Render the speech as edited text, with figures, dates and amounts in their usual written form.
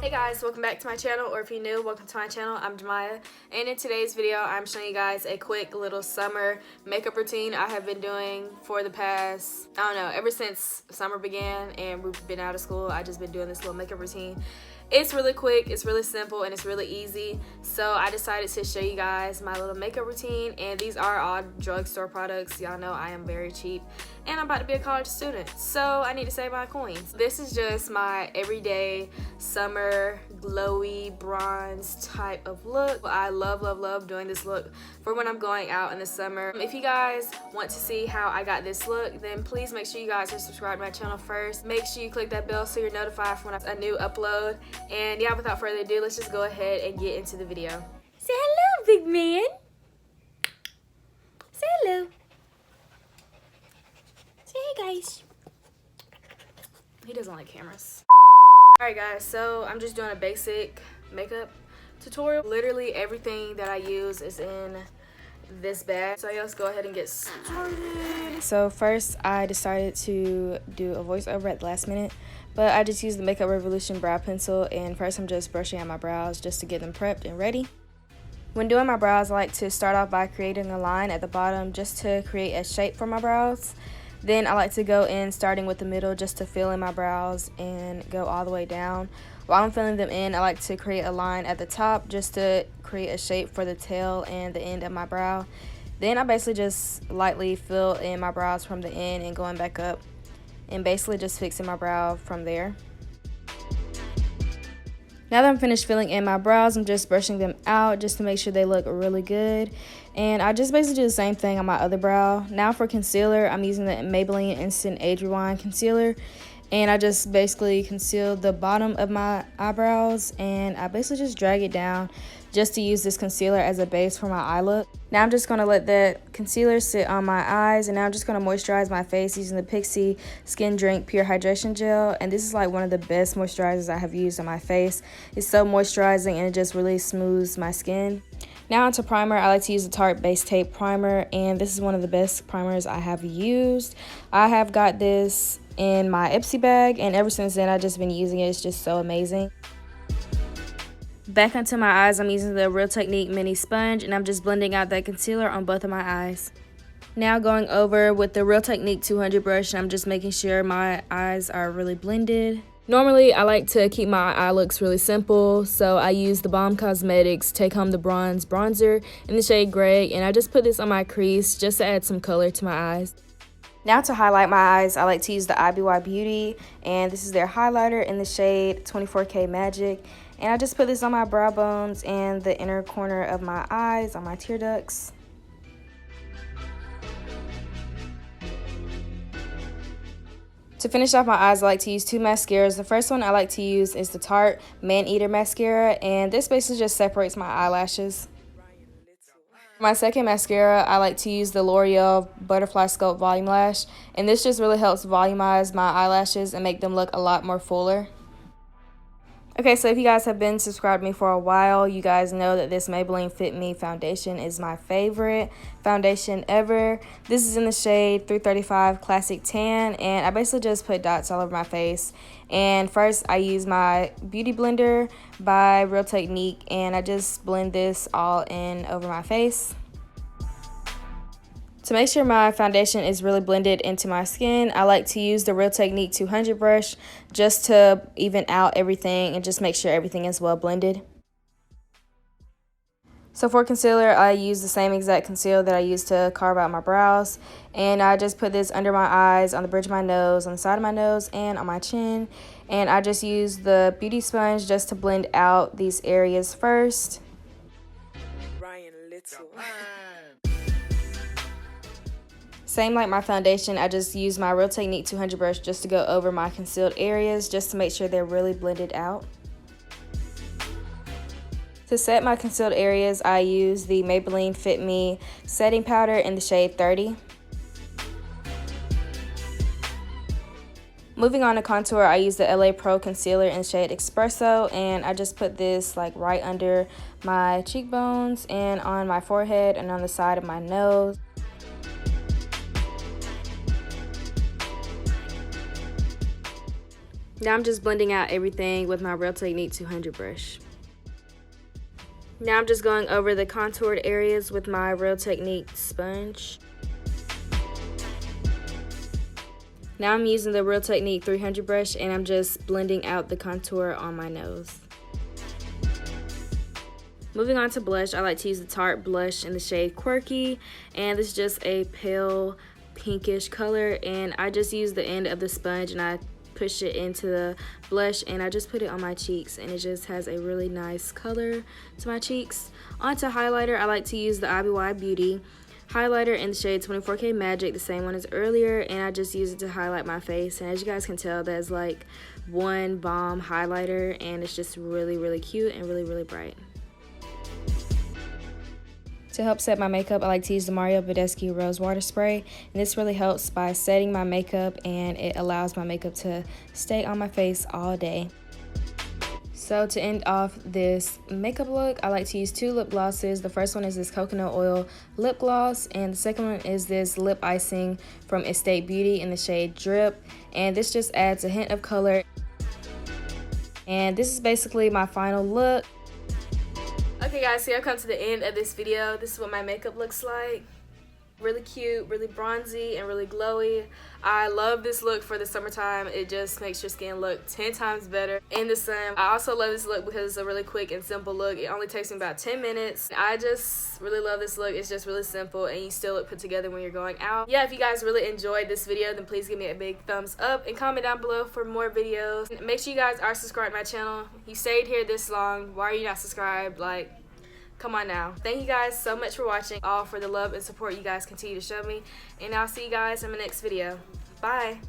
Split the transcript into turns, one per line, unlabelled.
Hey guys, welcome back to my channel, or if you're new, welcome to my channel. I'm JaMya, and in today's video I'm showing you guys a quick little summer makeup routine I have been doing for the past, I don't know, ever since summer began and we've been out of school. I just been doing this little makeup routine. It's really quick, it's really simple, and it's really easy. So I decided to show you guys my little makeup routine, and these are all drugstore products. Y'all know I am very cheap, and I'm about to be a college student, so I need to save my coins. This is just my everyday summer glowy bronze type of look. I love doing this look for when I'm going out in the summer. If you guys want to see how I got this look, then please make sure you guys are subscribed to my channel first. Make sure you click that bell so you're notified for when a new upload. And yeah, without further ado, let's just go ahead and get into the video. Say hello, big man. Say hello. Say hey, guys. He doesn't like cameras. Alright guys, so I'm just doing a basic makeup tutorial. Literally everything that I use is in this bag. So let's go ahead and get started. So first I decided to do a voiceover at the last minute, but I just used the Makeup Revolution brow pencil, and first I'm just brushing out my brows just to get them prepped and ready. When doing my brows, I like to start off by creating a line at the bottom just to create a shape for my brows. Then I like to go in starting with the middle just to fill in my brows and go all the way down. While I'm filling them in, I like to create a line at the top just to create a shape for the tail and the end of my brow. Then I basically just lightly fill in my brows from the end and going back up, and basically just fixing my brow from there. Now that I'm finished filling in my brows, I'm just brushing them out just to make sure they look really good. And I just basically do the same thing on my other brow. Now for concealer, I'm using the Maybelline Instant Age Rewind Concealer. And I just basically conceal the bottom of my eyebrows, and I basically just drag it down just to use this concealer as a base for my eye look. Now I'm just going to let that concealer sit on my eyes, and now I'm just going to moisturize my face using the Pixi Skin Drink Pure Hydration Gel. And this is like one of the best moisturizers I have used on my face. It's so moisturizing and it just really smooths my skin. Now onto primer. I like to use the Tarte Base Tape Primer, and this is one of the best primers I have used. I have got this in my Ipsy bag, and ever since then I've just been using it. It's just so amazing. Back onto my eyes, I'm using the Real Technique mini sponge, and I'm just blending out that concealer on both of my eyes. Now going over with the Real Technique 200 brush, and I'm just making sure my eyes are really blended. Normally I like to keep my eye looks really simple, so I use the Balm Cosmetics Take Home the Bronze bronzer in the shade Gray, and I just put this on my crease just to add some color to my eyes. Now to highlight my eyes, I like to use the IBY Beauty, and this is their highlighter in the shade 24K Magic. And I just put this on my brow bones and the inner corner of my eyes, on my tear ducts. To finish off my eyes, I like to use two mascaras. The first one I like to use is the Tarte Man Eater Mascara, and this basically just separates my eyelashes. For my second mascara, I like to use the L'Oreal Butterfly Sculpt Volume Lash, and this just really helps volumize my eyelashes and make them look a lot more fuller. Okay, so if you guys have been subscribed to me for a while, you guys know that this Maybelline Fit Me foundation is my favorite foundation ever. This is in the shade 335 Classic Tan, and I basically just put dots all over my face. And first I use my Beauty Blender by Real Technique, and I just blend this all in over my face. To make sure my foundation is really blended into my skin, I like to use the Real Technique 200 brush just to even out everything and just make sure everything is well blended. So for concealer, I use the same exact concealer that I use to carve out my brows, and I just put this under my eyes, on the bridge of my nose, on the side of my nose, and on my chin. And I just use the beauty sponge just to blend out these areas first. Same like my foundation, I just use my Real Technique 200 brush just to go over my concealed areas just to make sure they're really blended out. To set my concealed areas, I use the Maybelline Fit Me setting powder in the shade 30. Moving on to contour, I use the LA Pro concealer in shade Espresso, and I just put this like right under my cheekbones and on my forehead and on the side of my nose. Now I'm just blending out everything with my Real Technique 200 brush. Now I'm just going over the contoured areas with my Real Technique sponge. Now I'm using the Real Technique 300 brush and I'm just blending out the contour on my nose. Moving on to blush, I like to use the Tarte blush in the shade Quirky, and this is just a pale pinkish color, and I just use the end of the sponge and I push it into the blush and I just put it on my cheeks, and it just has a really nice color to my cheeks. Onto highlighter, I like to use the IBY Beauty highlighter in the shade 24K Magic, the same one as earlier, and I just use it to highlight my face. And as you guys can tell, there's like one bomb highlighter, and it's just really cute and really bright. To help set my makeup, I like to use the Mario Badescu Rose Water Spray, and this really helps by setting my makeup, and it allows my makeup to stay on my face all day. So to end off this makeup look, I like to use two lip glosses. The first one is this coconut oil lip gloss, and the second one is this lip icing from Estate Beauty in the shade Drip, and this just adds a hint of color. And this is basically my final look. Okay guys, so I've come to the end of this video. This is what my makeup looks like. Really cute, really bronzy, and really glowy. I love this look for the summertime. It just makes your skin look 10 times better in the sun. I also love this look because it's a really quick and simple look. It only takes me about 10 minutes. I just really love this look. It's just really simple and you still look put together when you're going out. Yeah, if you guys really enjoyed this video, then please give me a big thumbs up and comment down below for more videos. Make sure you guys are subscribed to my channel. You stayed here this long. Why are you not subscribed? Like, come on now. Thank you guys so much for watching, all for the love and support you guys continue to show me, and I'll see you guys in my next video. Bye.